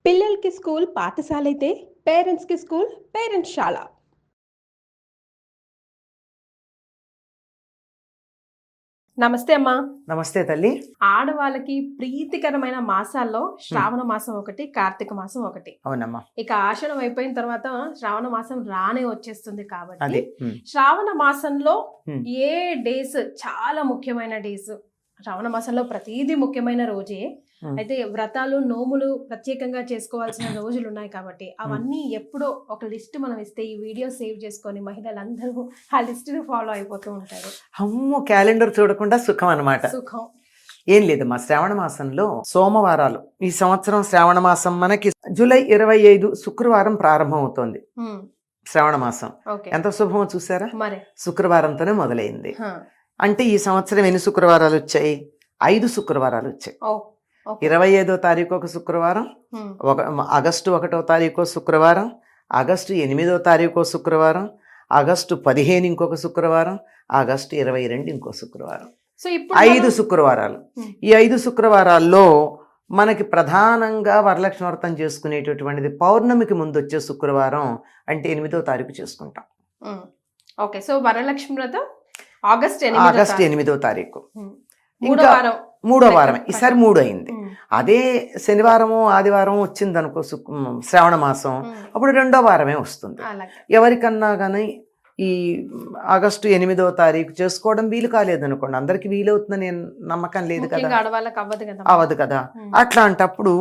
పిల్లలకి స్కూల్ పాఠశాల అయితే పేరెంట్స్‌కి స్కూల్ పేరెంట్స్‌శాల. నమస్తే అమ్మా. నమస్తే తల్లి. ఆడవాళ్ళకి ప్రీతికరమైన మాసాల్లో శ్రావణ మాసం ఒకటి, కార్తీక మాసం ఒకటి. అవునమ్మా. ఇక ఆషాఢం అయిపోయిన తర్వాత శ్రావణ మాసం రానే వచ్చేస్తుంది కాబట్టి అది శ్రావణ మాసంలో హ్మ్. ఏ డేస్ చాలా ముఖ్యమైన డేస్. శ్రావణ మాసంలో ప్రతిదీ ముఖ్యమైన రోజే. అయితే వ్రతాలు, నోములు ప్రత్యేకంగా చేసుకోవాల్సిన రోజులు ఉన్నాయి కాబట్టి అవన్నీ ఎప్పుడో ఒక లిస్ట్ మనం ఇస్తే ఈ వీడియో సేవ్ చేసుకొని మహిళలందరూ ఆ లిస్ట్ ఫాలో అయిపోతూ ఉంటారు. అమ్మో, క్యాలెండర్ చూడకుండా సుఖం అన్నమాట. సుఖం ఏం లేదమ్మా, శ్రావణ మాసంలో సోమవారాలు. ఈ సంవత్సరం శ్రావణ మాసం మనకి జూలై 25 శుక్రవారం ప్రారంభం అవుతోంది. శ్రావణ మాసం ఓకే. ఎంత శుభమో చూసారా? మరి శుక్రవారంతోనే మొదలైంది. అంటే ఈ సంవత్సరం ఎన్ని శుక్రవారాలు వచ్చాయి? 5 శుక్రవారాలు వచ్చాయి. 25వ తారీఖు ఒక శుక్రవారం, ఆగస్టు 1వ తారీఖు శుక్రవారం, ఆగస్టు 8వ తారీఖు శుక్రవారం, ఆగస్టు 15 ఇంకొక శుక్రవారం, ఆగస్టు 22 ఇంకో శుక్రవారం. సో ఇప్పుడు 5 శుక్రవారాలు. ఈ 5 శుక్రవారాల్లో మనకి ప్రధానంగా వరలక్ష్మి వ్రతం చేసుకునేటటువంటిది పౌర్ణమికి ముందు వచ్చే శుక్రవారం, అంటే 8వ తారీఖు చేసుకుంటాం. ఓకే. సో వరలక్ష్మి వ్రతం ఆగస్ట్ 8వ తారీఖు. మూడో వారమే. ఈసారి 3 అయింది. అదే శనివారము ఆదివారం వచ్చింది అనుకో శ్రావణ మాసం, అప్పుడు 2వ వారమే వస్తుంది. ఎవరికన్నా కానీ ఈ ఆగస్టు 8వ తారీఖు చేసుకోవడం వీలు కాలేదనుకోండి, అందరికి వీలవుతుందని నమ్మకం లేదు కదా, అవ్వదు కదా. అట్లాంటప్పుడు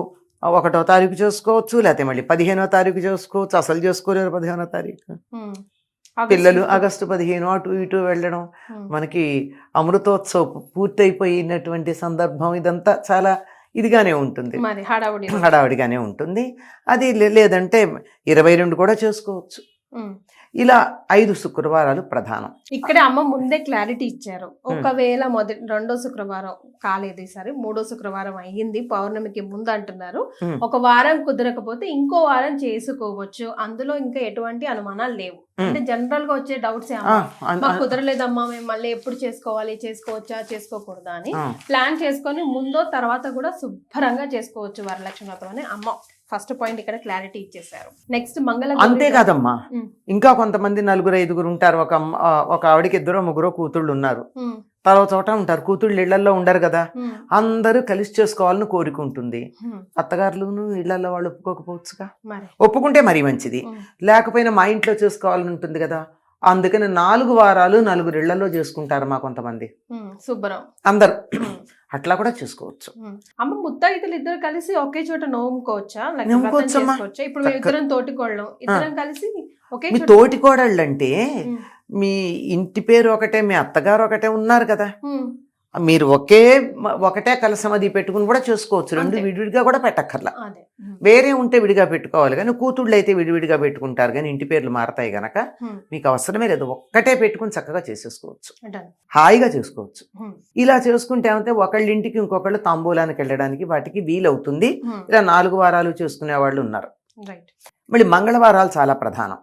1వ తారీఖు చేసుకోవచ్చు, లేకపోతే మళ్ళీ 15వ తారీఖు చేసుకోవచ్చు. అసలు చేసుకోలేరు 15వ తారీఖు. పిల్లలు ఆగస్టు 15 అటు ఇటు వెళ్ళడం, మనకి అమృతోత్సవ పూర్తయిపోయినటువంటి సందర్భం, ఇదంతా చాలా ఇదిగానే ఉంటుంది, హడావుడిగానే ఉంటుంది. అది లేదంటే 22 కూడా చేసుకోవచ్చు. ఇలా 5 శుక్రవారాలు ప్రధానం. ఇక్కడ అమ్మ ముందే క్లారిటీ ఇచ్చారు. ఒకవేళ రెండో శుక్రవారం కాలేదు, ఈసారి 3వ శుక్రవారం అయ్యింది, పౌర్ణమికి ముందు అంటున్నారు. ఒక వారం కుదరకపోతే ఇంకో వారం చేసుకోవచ్చు, అందులో ఇంకా ఎటువంటి అనుమానాలు లేవు. అంటే జనరల్ గా వచ్చే డౌట్స్ మాకు కుదరలేదమ్మా, మేము మళ్ళీ ఎప్పుడు చేసుకోవాలి, చేసుకోవచ్చా చేసుకోకూడదా అని ప్లాన్ చేసుకొని ముందో తర్వాత కూడా శుభ్రంగా చేసుకోవచ్చు వరలక్ష్మి వ్రతం అని అమ్మ ఫస్ట్ పాయింట్ ఇక్కడ క్లారిటీ ఇచ్చేసారు. నెక్స్ట్ మంగళ. అంతేకాదమ్మా, ఇంకా కొంతమంది 4-5 ఉంటారు. ఒక ఆవిడకి 2-3 కూతుళ్ళు ఉన్నారు, తర్వాత చోట ఉంటారు. కూతుళ్ళు ఇళ్లలో ఉండరు కదా, అందరూ కలిసి చేసుకోవాలని కోరుకుంటుంది. అత్తగారులను ఇళ్లలో వాళ్ళు ఒప్పుకోకపోవచ్చుగా, ఒప్పుకుంటే మరీ మంచిది. లేకపోయినా మా ఇంట్లో చేసుకోవాలని ఉంటుంది కదా, అందుకని 4 వారాలు 4 ఇళ్లలో చేసుకుంటారు మా కొంతమంది. శుభ్రం అందరు అట్లా కూడా చేసుకోవచ్చు. అమ్మ ముత్తైదులు ఇద్దరు కలిసి ఒకే చోట నోముకోవచ్చా? ఇప్పుడు ఇద్దరం తోటికోళ్ళం, ఇద్దరం కలిసి ఒకే మీ తోటికోడళ్ళు అంటే మీ ఇంటి పేరు ఒకటే, మీ అత్తగారు ఒకటే ఉన్నారు కదా, మీరు ఒకటే కలసం అది పెట్టుకుని కూడా చేసుకోవచ్చు. 2 విడివిడిగా కూడా పెట్టక్కర్లా. వేరే ఉంటే విడిగా పెట్టుకోవాలి, కానీ కూతుళ్ళు అయితే విడివిడిగా పెట్టుకుంటారు, కానీ ఇంటి పేర్లు మారతాయి గనక మీకు అవసరమే లేదు. ఒక్కటే పెట్టుకుని చక్కగా చేసేసుకోవచ్చు, హాయిగా చేసుకోవచ్చు. ఇలా చేసుకుంటే ఏమంటే ఒకళ్ళ ఇంటికి ఇంకొకళ్ళు తాంబూలానికి వెళ్ళడానికి వాటికి వీలవుతుంది. ఇలా 4 వారాలు చేసుకునే వాళ్ళు ఉన్నారు. మళ్ళీ మంగళవారాలు చాలా ప్రధానం.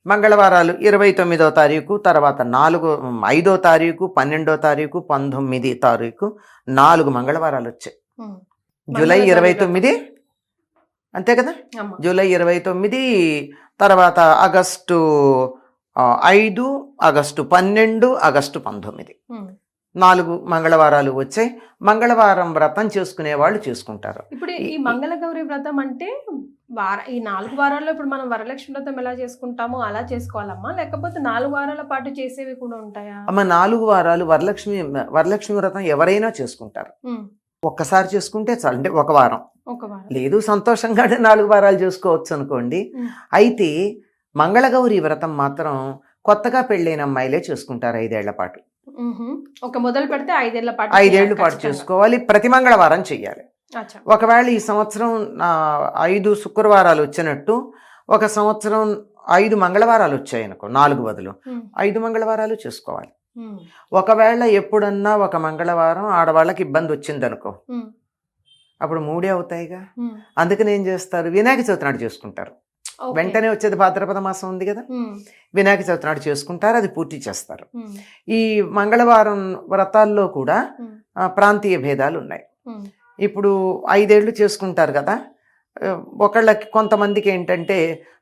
మంగళవారాలు 29వ తారీఖు, తర్వాత 5వ తారీఖు, 12వ తారీఖు, 19వ తారీఖు, 4 మంగళవారాలు వచ్చాయి. జూలై 29 అంతే కదా, జూలై 29, తర్వాత ఆగస్టు 5, ఆగస్టు 12, ఆగస్టు 19, 4 మంగళవారాలు వచ్చాయి. మంగళవారం వ్రతం చేసుకునే వాళ్ళు చేసుకుంటారు. ఇప్పుడు ఈ మంగళగౌరి వ్రతం అంటే ఈ 4 వారాల్లో ఇప్పుడు మనం వరలక్ష్మి వ్రతం ఎలా చేసుకుంటామో అలా చేసుకోవాలమ్మా, లేకపోతే 4 వారాల పాటు చేసేవి కూడా ఉంటాయా? అమ్మ, 4 వారాలు వరలక్ష్మి వ్రతం ఎవరైనా చేసుకుంటారు. ఒక్కసారి చేసుకుంటే చాలు, అంటే ఒక వారం. లేదు సంతోషంగా 4 వారాలు చేసుకోవచ్చు అనుకోండి. అయితే మంగళగౌరి వ్రతం మాత్రం కొత్తగా పెళ్ళైన అమ్మాయిలే చేసుకుంటారు 5 ఏళ్ల పాటు. మొదలు పెడితే 5 ఏళ్ల పాటు చేసుకోవాలి, ప్రతి మంగళవారం చెయ్యాలి. ఒకవేళ ఈ సంవత్సరం 5 శుక్రవారాలు వచ్చినట్టు ఒక సంవత్సరం 5 మంగళవారాలు వచ్చాయి అనుకో, 4 బదులు 5 మంగళవారాలు చేసుకోవాలి. ఒకవేళ ఎప్పుడన్నా ఒక మంగళవారం ఆడవాళ్ళకి ఇబ్బంది వచ్చింది అనుకో, అప్పుడు 3 అవుతాయిగా. అందుకని ఏం చేస్తారు, వినాయక చవితి నాడు చేసుకుంటారు. వెంటనే వచ్చేది భాద్రపద మాసం ఉంది కదా, వినాయక చవితి నాడు చేసుకుంటారు, అది పూర్తి చేస్తారు. ఈ మంగళవారం వ్రతాల్లో కూడా ప్రాంతీయ భేదాలు ఉన్నాయి. ఇప్పుడు 5 ఏళ్ళు చేసుకుంటారు కదా, ఒకళ్ళకి కొంతమందికి ఏంటంటే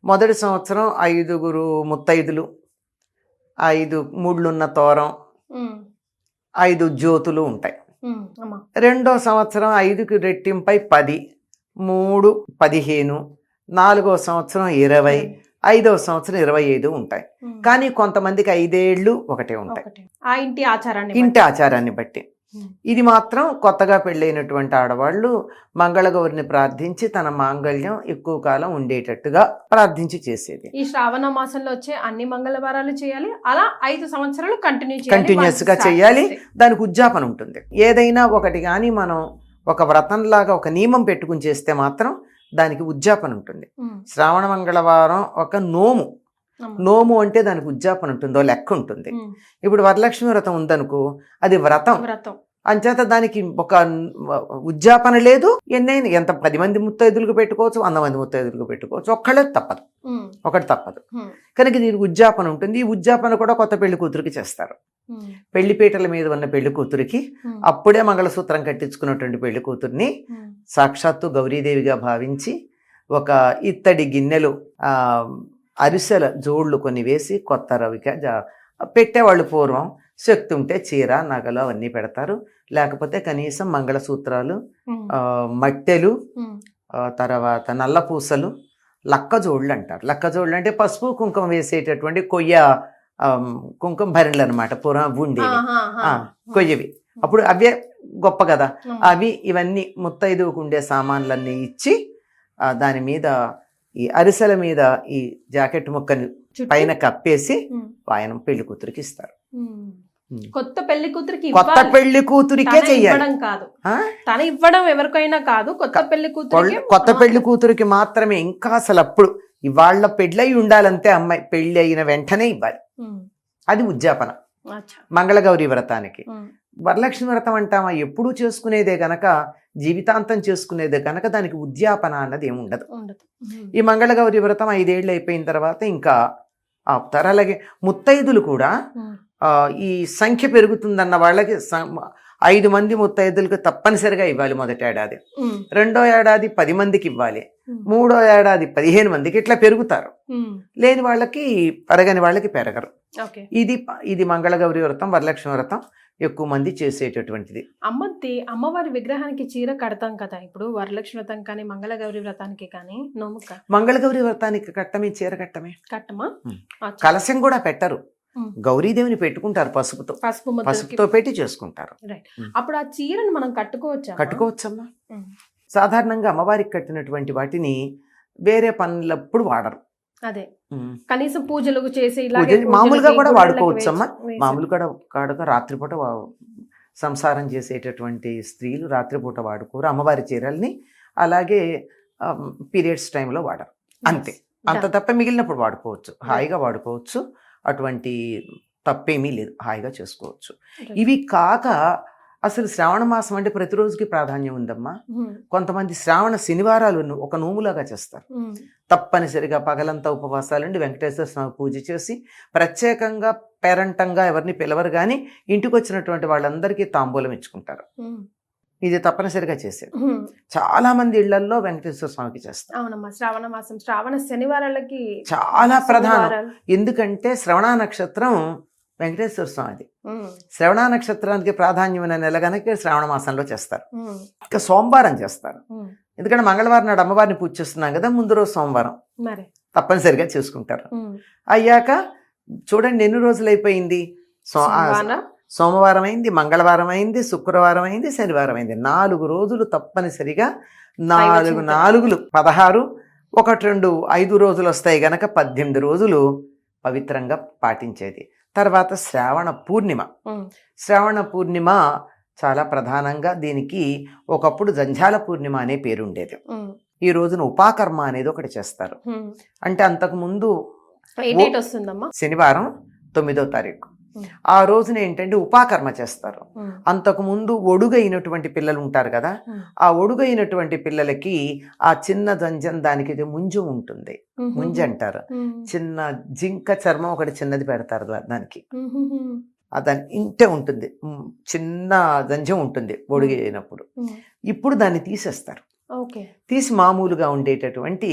మొదటి సంవత్సరం 5 ముత్తైదులు, 5 ముళ్ళున్న తోరం, 5 జ్యోతులు ఉంటాయి. రెండో సంవత్సరం 5కి రెట్టింపై 10, 3 15, 4వ సంవత్సరం 20, 5వ సంవత్సరం 25 ఉంటాయి. కానీ కొంతమందికి 5 ఏళ్ళు ఒకటే ఉంటాయి, ఆ ఇంటి ఆచారాన్ని బట్టి. ఇది మాత్రం కొత్తగా పెళ్ళైనటువంటి ఆడవాళ్ళు మంగళగౌరిని ప్రార్థించి తన మాంగళ్యం ఎక్కువ కాలం ఉండేటట్టుగా ప్రార్థించి చేసేది. ఈ శ్రావణ మాసంలో వచ్చే అన్ని మంగళవారాలు చేయాలి, అలా 5 సంవత్సరాలు కంటిన్యూస్ గా చేయాలి. దానికి ఉద్యాపన ఉంటుంది. ఏదైనా ఒకటి కానీ మనం ఒక వ్రతంలాగా ఒక నియమం పెట్టుకుని చేస్తే మాత్రం దానికి ఉద్యాపన ఉంటుంది. శ్రావణ మంగళవారం ఒక నోము అంటే దానికి ఉద్యాపన ఉంటుందో లెక్క ఉంటుంది. ఇప్పుడు వరలక్ష్మి వ్రతం ఉందనుకో, అది వ్రతం అంచేత దానికి ఒక ఉద్యాపన లేదు. ఎన్నైనా ఎంత 10 మంది ముత్తైదులకు పెట్టుకోవచ్చు, 100 మంది ముత్తైదులకు పెట్టుకోవచ్చు, ఒకటి తప్పదు. కనుక దీనికి ఉద్యాపన ఉంటుంది. ఈ ఉద్యాపన కూడా కొత్త పెళ్లి కూతురికి చేస్తారు. పెళ్లిపీటల మీద ఉన్న పెళ్లి కూతురికి అప్పుడే మంగళసూత్రం కట్టించుకున్నటువంటి పెళ్లి కూతుర్ని సాక్షాత్తు గౌరీదేవిగా భావించి ఒక ఇత్తడి గిన్నెలు అరిసెల జోళ్లు కొన్ని వేసి కొత్త రవిక పెట్టేవాళ్ళు. పూర్వం శక్తి ఉంటే చీర నగలు అవన్నీ పెడతారు, లేకపోతే కనీసం మంగళసూత్రాలు, మట్టెలు, తర్వాత నల్ల పూసలు, లక్కజోళ్ళు అంటారు. లక్కజోళ్ళు అంటే పసుపు కుంకుమ వేసేటటువంటి కుంకుమ భరణులు అనమాట. పూర్వం ఉండేవి కొయ్యవి. అప్పుడు అవే గొప్ప కదా. అవి ఇవన్నీ ముత్తైదువుకు ఉండే సామాన్లన్నీ ఇచ్చి దాని మీద ఈ అరిసెల మీద ఈ జాకెట్ ముక్కని పైన కప్పేసి వాయనం పెళ్లి కూతురికి ఇస్తారు. కొత్త పెళ్లి కూతురికే చెయ్యాలి, తన ఇవ్వడం ఎవరికైనా కాదు, కొత్త పెళ్లి కూతురికి మాత్రమే. ఇంకా అసలు అప్పుడు ఇవాళ పెళ్ళయి ఉండాలంటే అమ్మాయి పెళ్లి అయిన వెంటనే ఇవ్వాలి. అది ఉద్యాపన మంగళగౌరి వ్రతానికి. వరలక్ష్మి వ్రతం అంటామా ఎప్పుడూ చేసుకునేదే గనక, జీవితాంతం చేసుకునేదే గనక దానికి ఉద్యాపన అన్నది ఏమి ఉండదు. ఈ మంగళగౌరి వ్రతం 5 ఏళ్ళు అయిపోయిన తర్వాత ఇంకా ఆపుతారు. అలాగే ముత్తైదులు కూడా ఈ సంఖ్య పెరుగుతుందన్న వాళ్ళకి 5 మంది ముత్తైదులకు తప్పనిసరిగా ఇవ్వాలి మొదటి ఏడాది. రెండో ఏడాది 10 మందికి ఇవ్వాలి. మూడో ఏడాది 15 మందికి. ఇట్లా పెరుగుతారు. లేని వాళ్ళకి పెరగని వాళ్ళకి పెరగరు. ఇది మంగళగౌరి వ్రతం, వరలక్ష్మి వ్రతం ఎక్కువ మంది చేసేటటువంటిది. అమ్మవారి విగ్రహానికి చీర కడతాం కదా. ఇప్పుడు వరలక్ష్మి వ్రతం కానీ మంగళగౌరి వ్రతానికి కానీ మంగళగౌరి వ్రతానికి చీర కట్టమా. కలశం కూడా పెట్టరు, గౌరీదేవిని పెట్టుకుంటారు పసుపుతో పెట్టి చేసుకుంటారు. అప్పుడు ఆ చీరను మనం కట్టుకోవచ్చమ్మా. సాధారణంగా అమ్మవారికి కట్టినటువంటి వాటిని వేరే పనులప్పుడు వాడరు. అదే కనీసం పూజలు చేసి మామూలుగా కూడా వాడుకోవచ్చమ్మా. మామూలుగా రాత్రిపూట సంసారం చేసేటటువంటి స్త్రీలు రాత్రిపూట వాడుకోరు అమ్మవారి చీరల్ని. అలాగే పీరియడ్స్ టైంలో వాడరు, అంతే. అంత తప్ప మిగిలినప్పుడు వాడుకోవచ్చు, హాయిగా వాడుకోవచ్చు. అటువంటి తప్పేమీ లేదు, హాయిగా చేసుకోవచ్చు. ఇవి కాక అసలు శ్రావణ మాసం అంటే ప్రతిరోజుకి ప్రాధాన్యం ఉందమ్మా. కొంతమంది శ్రావణ శనివారాలు ఒక నోములాగా చేస్తారు. తప్పనిసరిగా పగలంతా ఉపవాసాలుండి వెంకటేశ్వర స్వామి పూజ చేసి ప్రత్యేకంగా పేరంటంగా ఎవరిని పిలవరు కానీ ఇంటికి వచ్చినటువంటి వాళ్ళందరికీ తాంబూలం ఇచ్చుకుంటారు. ఇది తప్పనిసరిగా చేసేది. చాలా మంది ఇళ్లలో వెంకటేశ్వర స్వామికి చేస్తారు. శ్రావణ శనివారాలకి చాలా ప్రధానం. ఎందుకంటే శ్రవణ నక్షత్రం వెంకటేశ్వర స్వామిది. శ్రవణ నక్షత్రానికి ప్రాధాన్యమైన నెల కనుక శ్రావణ మాసంలో చేస్తారు. ఇంకా సోమవారం చేస్తారు. ఎందుకంటే మంగళవారం నాడు అమ్మవారిని పూజ చేస్తున్నాం కదా, ముందు రోజు సోమవారం తప్పనిసరిగా చేసుకుంటారు. అయ్యాక చూడండి ఎన్ని రోజులు అయిపోయింది. సోమవారం అయింది, మంగళవారం అయింది, శుక్రవారం అయింది, శనివారం అయింది. 4 రోజులు తప్పనిసరిగా 4 16, 1 2 5 రోజులు వస్తాయి గనక 18 రోజులు పవిత్రంగా పాటించేది. తర్వాత శ్రావణ పూర్ణిమ చాలా ప్రధానంగా. దీనికి ఒకప్పుడు జంఝాల పూర్ణిమ అనే పేరు ఉండేది. ఈ రోజున ఉపాకర్మ అనేది ఒకటి చేస్తారు. అంటే అంతకుముందు శనివారం 9వ తారీఖు ఆ రోజున ఏంటంటే ఉపాకర్మ చేస్తారు. అంతకుముందు ఒడుగైనటువంటి పిల్లలు ఉంటారు కదా, ఆ ఒడుగైనటువంటి పిల్లలకి ఆ చిన్న జంజం దానికి ముంజు ఉంటుంది, ముంజు అంటారు. చిన్న జింక చర్మం ఒకటి చిన్నది పెడతారు దానికి. దాని ఇంటే ఉంటుంది, చిన్న జంజం ఉంటుంది ఒడుగైనప్పుడు. ఇప్పుడు దాన్ని తీసేస్తారు. ఓకే. తీసి మామూలుగా ఉండేటటువంటి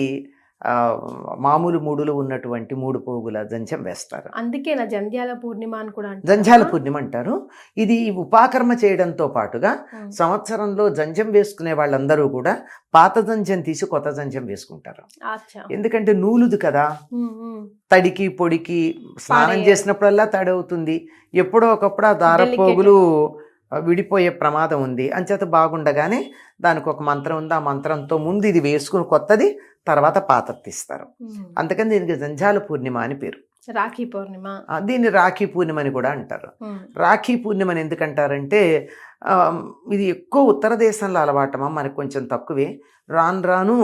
మామూలు మూడులు ఉన్నటువంటి 3 పోగుల జంధ్యం వేస్తారు. అందుకేనా జంధ్యాల పూర్ణిమ అని కూడా అంటారు? జంధ్యాల పూర్ణిమ అంటారు. ఇది ఉపాకర్మ చేయడంతో పాటుగా సంవత్సరంలో జంధ్యం వేసుకునే వాళ్ళందరూ కూడా పాత జంధ్యం తీసి కొత్త జంధ్యం వేసుకుంటారు. ఎందుకంటే నూలుది కదా, తడికి పొడికి స్నానం చేసినప్పుడల్లా తడి అవుతుంది. ఎప్పుడో ఒకప్పుడు ఆ దారపోగులు విడిపోయే ప్రమాదం ఉంది. అంచేత బాగుండగానే దానికి ఒక మంత్రం ఉంది. ఆ మంత్రంతో ముందు ఇది వేసుకుని కొత్తది, తర్వాత పాతది తీస్తారు. అందుకని దీనికి జంధ్యాల పూర్ణిమ అని పేరు. రాఖీ పూర్ణిమ. దీన్ని రాఖీ పూర్ణిమ అని కూడా అంటారు. రాఖీ పూర్ణిమని ఎందుకంటారంటే ఇది ఎక్కువ ఉత్తర దేశంలో అలవాటమా, మనకు కొంచెం తక్కువే. రాను రాను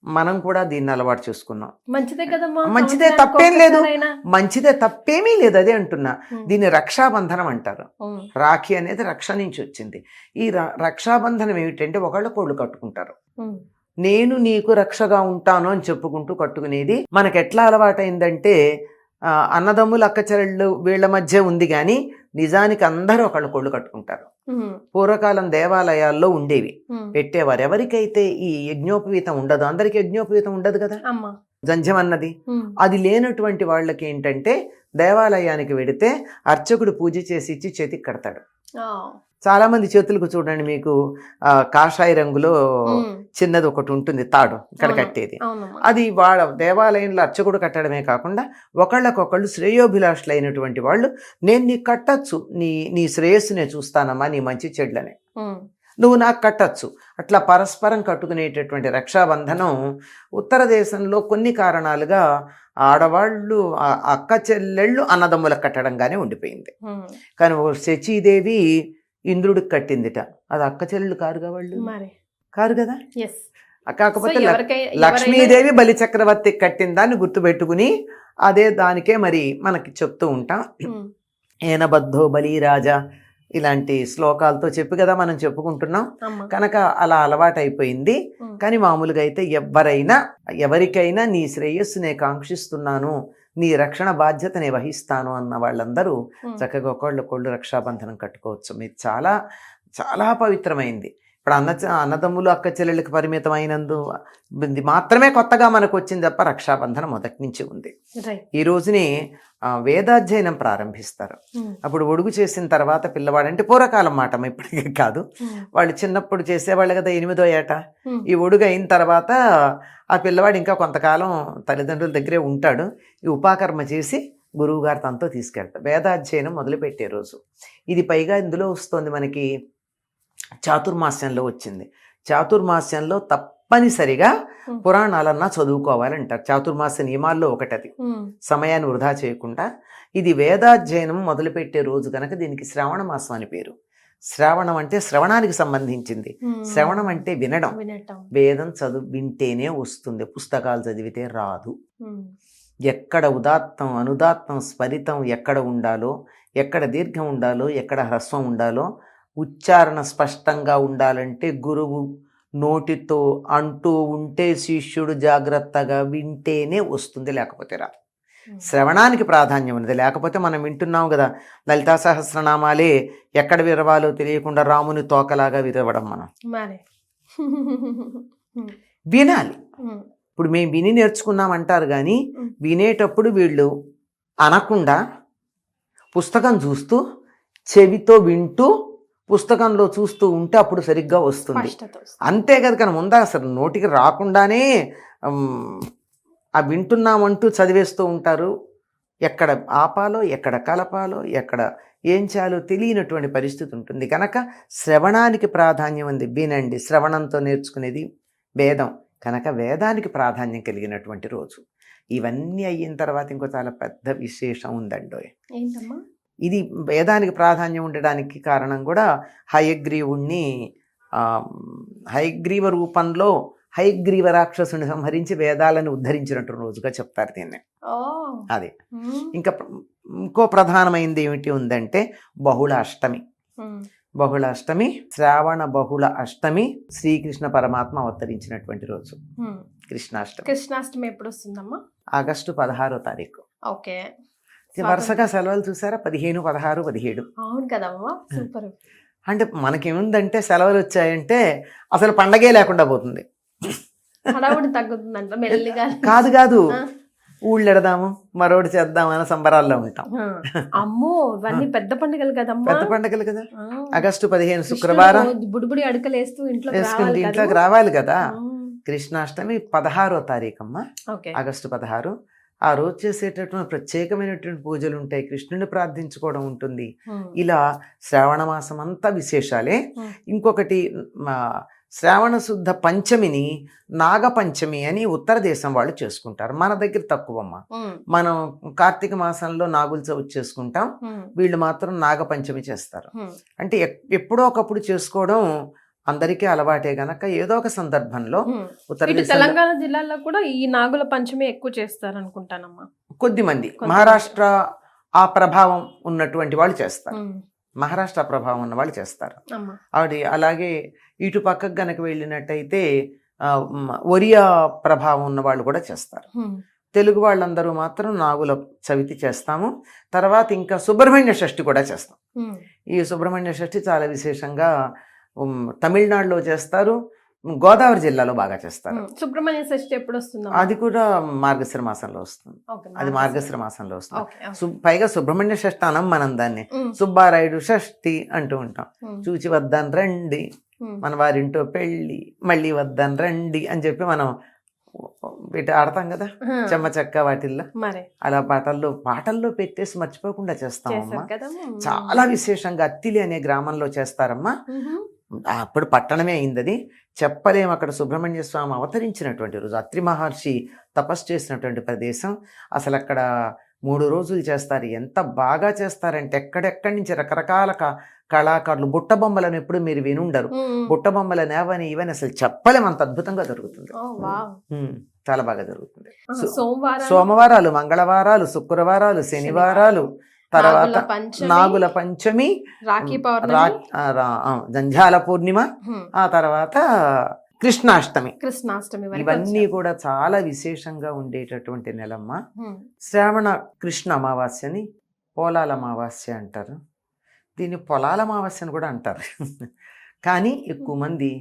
మనం కూడా దీన్ని అలవాటు చేసుకున్నాం. మంచిదే కదమ్మా, మంచిదే, తప్పేం లేదు, మంచిదే, తప్పేమీ లేదు. అదే అంటున్నా. దీన్ని రక్షాబంధనం అంటారు. రాఖీ అనేది రక్ష నుంచి వచ్చింది. ఈ రక్షాబంధనం ఏమిటంటే ఒకళ్ళు కట్టుకుంటారు. నేను నీకు రక్షగా ఉంటాను అని చెప్పుకుంటూ కట్టుకునేది. మనకు ఎట్లా అలవాటైందంటే అన్నదమ్ములు అక్క చెల్లెళ్ళు వీళ్ళ మధ్య ఉంది కానీ నిజానికి అందరూ ఒకళ్ళు కట్టుకుంటారు. పూర్వకాలం దేవాలయాల్లో ఉండేవి, పెట్టేవారు. ఎవరికైతే ఈ యజ్ఞోపవీతం ఉండదు, అందరికి యజ్ఞోపవీతం ఉండదు కదా జంధ్యం అన్నది, అది లేనటువంటి వాళ్ళకి ఏంటంటే దేవాలయానికి వెడితే అర్చకుడు పూజ చేసి ఇచ్చి చేతికి కడతాడు. చాలా మంది చేతులకు చూడండి, మీకు కాషాయ రంగులో చిన్నది ఒకటి ఉంటుంది తాడు ఇక్కడ కట్టేది. అది వాళ్ళ దేవాలయంలో అర్చకుడు కట్టడమే కాకుండా ఒకళ్ళకొకళ్ళు శ్రేయోభిలాషులు అయినటువంటి వాళ్ళు, నేను నీకు కట్టచ్చు, నీ శ్రేయస్సునే చూస్తానమ్మా, నీ మంచి చెడ్లనే నువ్వు నాకు కట్టచ్చు, అట్లా పరస్పరం కట్టుకునేటటువంటి రక్షాబంధనం ఉత్తర దేశంలో కొన్ని కారణాలుగా ఆడవాళ్ళు అక్క చెల్లెళ్ళు అన్నదమ్ములకు కట్టడంగానే ఉండిపోయింది. కానీ శచీదేవి ఇంద్రుడికి కట్టిందిట, అది అక్క చెల్లెళ్ళు కారుగా, వాళ్ళు కారు కదా. కాకపోతే లక్ష్మీదేవి బలిచక్రవర్తికి కట్టిన దాన్ని గుర్తుపెట్టుకుని అదే దానికే మరి మనకి చెప్తూ ఉంటాం. ఏనబద్ధో బలిరాజా ఇలాంటి శ్లోకాలతో చెప్పి కదా మనం చెప్పుకుంటున్నాం. కనుక అలా అలవాటైపోయింది. కానీ మామూలుగా అయితే ఎవరికైనా నీ శ్రేయస్సునే కాంక్షిస్తున్నాను, నీ రక్షణ బాధ్యతనే వహిస్తాను అన్న వాళ్ళందరూ చక్కగా ఒకళ్ళు రక్షాబంధనం కట్టుకోవచ్చు. మీరు చాలా చాలా పవిత్రమైంది. ఇప్పుడు అన్నదమ్ములు అక్క చెల్లెళ్ళకి పరిమితం అయినందు మాత్రమే కొత్తగా మనకు వచ్చింది తప్ప రక్షాబంధనం మొదటి నుంచి ఉంది. ఈ రోజునే వేదాధ్యయనం ప్రారంభిస్తారు. అప్పుడు ఒడుగు చేసిన తర్వాత పిల్లవాడు, అంటే పూర్వకాలం మాట, ఇప్పటికీ కాదు, వాళ్ళు చిన్నప్పుడు చేసేవాళ్ళు కదా 8వ ఏట. ఈ ఒడుగు అయిన తర్వాత ఆ పిల్లవాడు ఇంకా కొంతకాలం తల్లిదండ్రుల దగ్గరే ఉంటాడు. ఈ ఉపాకర్మ చేసి గురువు గారు తనతో తీసుకెళ్తారు. వేదాధ్యయనం మొదలుపెట్టే రోజు ఇది. పైగా ఇందులో వస్తుంది మనకి చాతుర్మాస్యంలో వచ్చింది. చాతుర్మాస్యంలో తప్పనిసరిగా పురాణాలన్నా చదువుకోవాలంటారు. చాతుర్మాస్య నియమాల్లో ఒకటది, సమయాన్ని వృధా చేయకుండా. ఇది వేదాధ్యయనం మొదలుపెట్టే రోజు కనుక దీనికి శ్రావణ మాసం అని పేరు. శ్రావణం అంటే శ్రవణానికి సంబంధించింది. శ్రవణం అంటే వినడం. వేదం వింటేనే వస్తుంది, పుస్తకాలు చదివితే రాదు. ఎక్కడ ఉదాత్తం అనుదాత్తం స్ఫరితం ఎక్కడ ఉండాలో, ఎక్కడ దీర్ఘం ఉండాలో, ఎక్కడ హ్రస్వం ఉండాలో, ఉచ్చారణ స్పష్టంగా ఉండాలంటే గురువు నోటితో అంటూ ఉంటే శిష్యుడు జాగ్రత్తగా వింటేనే వస్తుంది, లేకపోతే రాదు. శ్రవణానికి ప్రాధాన్యం ఉన్నది. లేకపోతే మనం వింటున్నాం కదా, లలితా సహస్రనామాలే ఎక్కడ విరవాలో తెలియకుండా రాముని తోకలాగా విరవడం. మనం వినాలి. ఇప్పుడు మేము విని నేర్చుకున్నాం అంటారు కానీ వినేటప్పుడు వీళ్ళు అనకుండా పుస్తకం చూస్తూ చెవితో వింటూ పుస్తకంలో చూస్తూ ఉంటే అప్పుడు సరిగ్గా వస్తుంది. అంతే కదా. కానీ ముందా అసలు నోటికి రాకుండానే ఆ వింటున్నామంటూ చదివేస్తూ ఉంటారు. ఎక్కడ ఆపాలో, ఎక్కడ కలపాలో, ఎక్కడ ఏం చేయాలో తెలియనటువంటి పరిస్థితి ఉంటుంది. కనుక శ్రవణానికి ప్రాధాన్యం ఉంది. వినండి, శ్రవణంతో నేర్చుకునేది వేదం కనుక వేదానికి ప్రాధాన్యం కలిగినటువంటి రోజు. ఇవన్నీ అయిన తర్వాత ఇంకో చాలా పెద్ద విశేషం ఉందండి. ఇది వేదానికి ప్రాధాన్యం ఉండడానికి కారణం కూడా హయగ్రీవుణ్ణి హయగ్రీవ రూపంలో హయగ్రీవ రాక్షసుని సంహరించి వేదాలను ఉద్ధరించినట్టు రోజుగా చెప్తారు దీన్ని. అది ఇంకా ఇంకో ప్రధానమైనది ఏమిటి ఉందంటే బహుళ అష్టమి. బహుళ అష్టమి, శ్రావణ బహుళ అష్టమి, శ్రీకృష్ణ పరమాత్మ అవతరించినటువంటి రోజు కృష్ణాష్టమి. కృష్ణాష్టమి ఎప్పుడు వస్తుందమ్మా? ఆగస్టు 16వ తారీఖు. ఓకే. వరుసగా సెలవులు చూసారా, 15, 16, 17. అవును కదమ్మా, సూపర్. అంటే మనకేముందంటే సెలవులు వచ్చాయంటే అసలు పండగే లేకుండా పోతుంది. హడావుడి తగ్గుతుందంట మెల్లిగా. కాదు ఊళ్ళు ఎడదాము మరోటి చేద్దాం అని సంబరాల్లో ఉంటాం. అమ్మో ఇవన్నీ పెద్ద పండుగలు కదమ్మా. పెద్ద పండుగలు కదా. ఆగస్టు 15 శుక్రవారం బుడిబుడి అడకలు వేసుకుంటే ఇంట్లోకి రావాలి కదా. కృష్ణాష్టమి 16వ తారీఖు అమ్మ, ఓకే. ఆగస్టు 16. ఆ రోజు చేసేటటువంటి ప్రత్యేకమైనటువంటి పూజలు ఉంటాయి, కృష్ణుని ప్రార్థించుకోవడం ఉంటుంది. ఇలా శ్రావణ మాసం అంతా విశేషాలే. ఇంకొకటి శ్రావణ శుద్ధ పంచమిని నాగపంచమి అని ఉత్తర దేశం వాళ్ళు చేసుకుంటారు. మన దగ్గర తక్కువమ్మ. మనం కార్తీక మాసంలో నాగుల చవితి చేసుకుంటాం, వీళ్ళు మాత్రం నాగపంచమి చేస్తారు. అంటే ఎప్పుడో ఒకప్పుడు చేసుకోవడం అందరికీ అలవాటే గనక ఏదో ఒక సందర్భంలో తెలంగాణ జిల్లాలో కూడా ఈ నాగుల పంచమి ఎక్కువ చేస్తారు అనుకుంటానమ్మా. కొద్దిమంది మహారాష్ట్ర ఆ ప్రభావం ఉన్నటువంటి వాళ్ళు చేస్తారు, మహారాష్ట్ర ప్రభావం ఉన్న వాళ్ళు చేస్తారు. ఆవిడ అలాగే ఇటు పక్కకు గనక వెళ్ళినట్టయితే ఒరియా ప్రభావం ఉన్న వాళ్ళు కూడా చేస్తారు. తెలుగు వాళ్ళందరూ మాత్రం నాగుల చవితి చేస్తాము. తర్వాత ఇంకా సుబ్రహ్మణ్య షష్ఠి కూడా చేస్తాం. ఈ సుబ్రహ్మణ్య షష్ఠి చాలా విశేషంగా తమిళనాడులో చేస్తారు, గోదావరి జిల్లాలో బాగా చేస్తారు. సుబ్రహ్మణ్య షష్ఠి ఎప్పుడు వస్తుంది? అది కూడా మార్గశిర మాసంలో వస్తుంది. అది మార్గశిర మాసంలో వస్తుంది. పైగా సుబ్రహ్మణ్య షష్ఠి అనం మనం దాన్ని సుబ్బారాయుడు షష్ఠి అంటూ ఉంటాం. చూచి వద్దాను రండి, మన వారింటో పెళ్ళి, మళ్ళీ వద్దాను రండి అని చెప్పి మనం వీటి ఆడతాం కదా చెమ్మ చెక్క వాటిల్లో. అలా పాటల్లో పెట్టేసి మర్చిపోకుండా చేస్తామమ్మా. చాలా విశేషంగా అత్తిలి అనే గ్రామంలో చేస్తారమ్మా. అప్పుడు పట్టణమే అయింది అది, చెప్పలేము. అక్కడ సుబ్రహ్మణ్య స్వామి అవతరించినటువంటి రోజు, అత్రి మహర్షి తపస్సు చేసినటువంటి ప్రదేశం. అసలు అక్కడ 3 రోజులు చేస్తారు. ఎంత బాగా చేస్తారంటే ఎక్కడెక్కడి నుంచి రకరకాల కళాకారులు, బుట్ట బొమ్మలను ఎప్పుడు మీరు వినుండరు. బుట్ట బొమ్మల నేవని ఇవని అసలు చెప్పలేము, అంత అద్భుతంగా జరుగుతుంది. చాలా బాగా జరుగుతుంది. సోమవారాలు, మంగళవారాలు, శుక్రవారాలు, శనివారాలు, తర్వాత నాగుల పంచమి, జంఝాల పూర్ణిమ, ఆ తర్వాత కృష్ణాష్టమి. ఇవన్నీ కూడా చాలా విశేషంగా ఉండేటటువంటి నెలమ్మ. శ్రావణ కృష్ణ అమావాస్యని పోలాల అమావాస్య అంటారు, దీన్ని పొలాల అమావాస్య అని కూడా అంటారు. కానీ ఎక్కువ మంది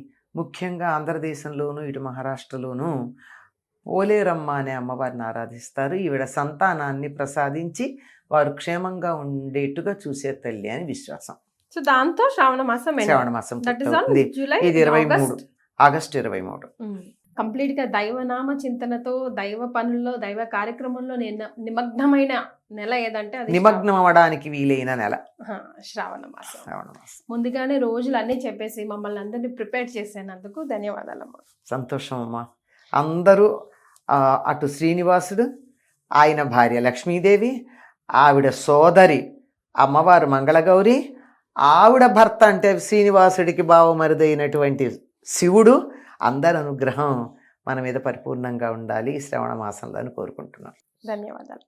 ముఖ్యంగా ఆంధ్రదేశంలోను ఇటు మహారాష్ట్రలోను పోలేరమ్మ అనే అమ్మవారిని ఆరాధిస్తారు. ఈవిడ సంతానాన్ని ప్రసాదించి వారు క్షేమంగా ఉండేట్టుగా చూసే తల్లి అని విశ్వాసం. సో దాంతో శ్రావణ మాసం ఇది 23 ఆగస్టు 23. కంప్లీట్ గా దైవనామ చింతనతో, దైవ పనుల్లో, దైవ కార్యక్రమంలో నిమగ్నమైన నెల ఏదంటే అది నిమగ్నం అవ్వడానికి వీలైన నెల శ్రావణ మాసం. ముందుగానే రోజులు అన్నీ చెప్పేసి మమ్మల్ని అందరినీ ప్రిపేర్ చేసేందుకు ధన్యవాదాలమ్మా. సంతోషం అమ్మా. అందరూ అటు శ్రీనివాసుడు, ఆయన భార్య లక్ష్మీదేవి, ఆవిడ సోదరి అమ్మవారు మంగళగౌరి, ఆవిడ భర్త అంటే శ్రీనివాసుడికి బావమరుదైనటువంటి శివుడు, అందరి అనుగ్రహం మన మీద పరిపూర్ణంగా ఉండాలి ఈ శ్రావణ మాసంలో అని కోరుకుంటున్నాను. ధన్యవాదాలు.